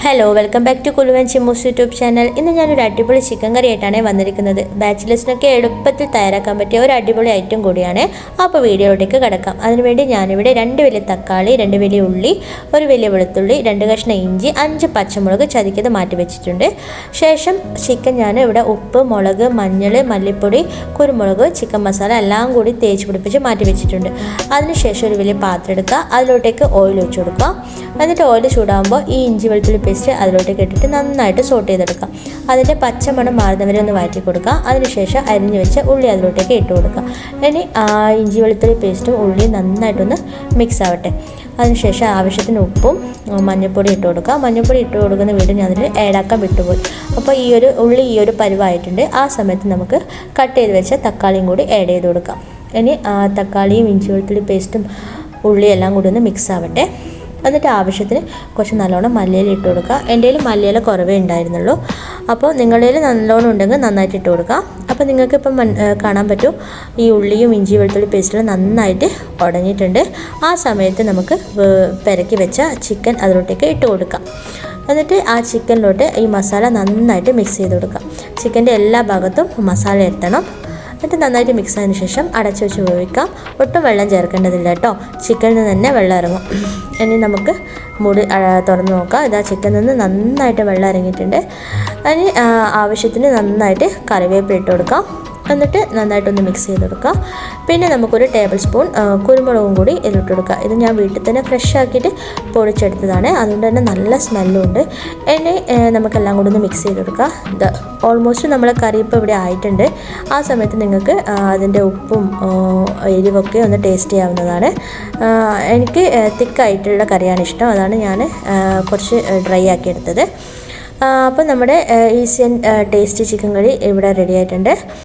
Hello welcome back to Kulu and Chimmus YouTube channel. ഇന്ന് ഞാനൊരു അടിപൊളി ചിക്കൻ കറി ആയിട്ടാണ് വന്നിരിക്കുന്നത്. ബാച്ചിലേഴ്സിനൊക്കെ എളുപ്പത്തിൽ തയ്യാറാക്കാൻ പറ്റിയ ഒരു അടിപൊളി ഐറ്റം കൂടിയാണ്. അപ്പോൾ വീഡിയോയിലേക്ക് കിടക്കാം. അതിനുവേണ്ടി ഞാനിവിടെ 2 വലിയ തക്കാളി, 2 വലിയ ഉള്ളി, 1 വലിയ വെളുത്തുള്ളി, 2 കഷ്ണം ഇഞ്ചി, 5 പച്ചമുളക് ചതക്കിയത് മാറ്റി വെച്ചിട്ടുണ്ട്. ശേഷം ചിക്കൻ ഞാൻ ഇവിടെ ഉപ്പ്, മുളക്, മഞ്ഞൾ, മല്ലിപ്പൊടി, കുരുമുളക്, ചിക്കൻ മസാല എല്ലാം കൂടി തേച്ച് പിടിപ്പിച്ച് മാറ്റി വെച്ചിട്ടുണ്ട്. അതിനുശേഷം ഒരു വലിയ പാത്രം എടുക്കുക, അതിലോട്ടേക്ക് ഓയിൽ ഒഴിച്ചു കൊടുക്കുക. എന്നിട്ട് ഓയിൽ ചൂടാകുമ്പോൾ ഈ ഇഞ്ചി വെളുത്തുള്ളി പേസ്റ്റ് അതിലോട്ടേക്ക് ഇട്ടിട്ട് നന്നായിട്ട് സോട്ട് ചെയ്തെടുക്കാം. അതിൻ്റെ പച്ചമണം മാറുന്നവരെ ഒന്ന് വഴറ്റി കൊടുക്കുക. അതിനുശേഷം അരിഞ്ഞു വെച്ച ഉള്ളി അതിലോട്ടേക്ക് ഇട്ട് കൊടുക്കുക. ഇനി ഇഞ്ചി വെളുത്തുള്ളി പേസ്റ്റും ഉള്ളിയും നന്നായിട്ടൊന്ന് മിക്സ് ആവട്ടെ. അതിനുശേഷം ആവശ്യത്തിന് ഉപ്പും മഞ്ഞൾപ്പൊടി ഇട്ട് കൊടുക്കുക. മഞ്ഞൾപ്പൊടി ഇട്ട് കൊടുക്കുന്ന വീണ്ടും ഞാൻ അതിൽ ഏടാക്കാൻ വിട്ടുപോയി. അപ്പോൾ ഉള്ളി ഈ ഒരു പരുവായിട്ടുണ്ട്. ആ സമയത്ത് നമുക്ക് കട്ട് ചെയ്ത് വെച്ച തക്കാളിയും കൂടി ആഡ് ചെയ്ത് കൊടുക്കാം. ഇനി തക്കാളിയും ഇഞ്ചി വെളുത്തുള്ളി പേസ്റ്റും ഉള്ളിയും എല്ലാം കൂടി ഒന്ന് മിക്സ് ആവട്ടെ. എന്നിട്ട് ആവശ്യത്തിന് കുറച്ച് നല്ലോണം മല്ലിയില ഇട്ട് കൊടുക്കുക. എൻ്റെ കയ്യിൽ മല്ലിയില കുറവേ ഉണ്ടായിരുന്നുള്ളൂ. അപ്പോൾ നിങ്ങളുടെ കയ്യിൽ നല്ലോണം ഉണ്ടെങ്കിൽ നന്നായിട്ട് ഇട്ട് കൊടുക്കുക. അപ്പോൾ നിങ്ങൾക്കിപ്പം കാണാൻ പറ്റും ഈ ഉള്ളിയും ഇഞ്ചി വെളുത്തുള്ളി പേസ്റ്റിലും നന്നായിട്ട് ഉടഞ്ഞിട്ടുണ്ട്. ആ സമയത്ത് നമുക്ക് പെരക്കി വെച്ച ചിക്കൻ അതിലോട്ടേക്ക് ഇട്ട് കൊടുക്കാം. എന്നിട്ട് ആ ചിക്കനിലോട്ട് ഈ മസാല നന്നായിട്ട് മിക്സ് ചെയ്ത് കൊടുക്കാം. ചിക്കൻ്റെ എല്ലാ ഭാഗത്തും മസാല എത്തണം. എന്നിട്ട് നന്നായിട്ട് മിക്സ് ആയതിനു ശേഷം അടച്ചു വെച്ച് വേവിക്കാം. ഒട്ടും വെള്ളം ചേർക്കേണ്ടതില്ല കേട്ടോ, ചിക്കനിൽ നിന്ന് തന്നെ വെള്ളം ഇറങ്ങും. ഇനി നമുക്ക് മൂടി തുറന്ന് നോക്കാം. ഇതാ ചിക്കനിൽ നിന്ന് നന്നായിട്ട് വെള്ളം ഇറങ്ങിയിട്ടുണ്ട്. അതിന് ആവശ്യത്തിന് നന്നായിട്ട് കറിവേപ്പില ഇട്ട് കൊടുക്കാം. എന്നിട്ട് നന്നായിട്ടൊന്ന് മിക്സ് ചെയ്ത് കൊടുക്കുക. പിന്നെ നമുക്കൊരു ടേബിൾ സ്പൂൺ കുരുമുളകും കൂടി ഇതിലിട്ട് കൊടുക്കുക. ഇത് ഞാൻ വീട്ടിൽ തന്നെ ഫ്രഷ് ആക്കിയിട്ട് പൊടിച്ചെടുത്തതാണ്, അതുകൊണ്ട് തന്നെ നല്ല സ്മെല്ലും ഉണ്ട്. ഇനി നമുക്കെല്ലാം കൂടി ഒന്ന് മിക്സ് ചെയ്ത് കൊടുക്കുക. ഇത് ഓൾമോസ്റ്റ് നമ്മളെ കറി ഇപ്പോൾ ഇവിടെ ആയിട്ടുണ്ട്. ആ സമയത്ത് നിങ്ങൾക്ക് അതിൻ്റെ ഉപ്പും എരിവൊക്കെ ഒന്ന് ടേസ്റ്റ് ചെയ്യാവുന്നതാണ്. എനിക്ക് തിക്കായിട്ടുള്ള കറിയാണ് ഇഷ്ടം, അതാണ് ഞാൻ കുറച്ച് ഡ്രൈ ആക്കി എടുത്തത്. അപ്പോൾ നമ്മുടെ ഈസി ആൻഡ് ടേസ്റ്റി ചിക്കൻ കറി ഇവിടെ റെഡി ആയിട്ടുണ്ട്.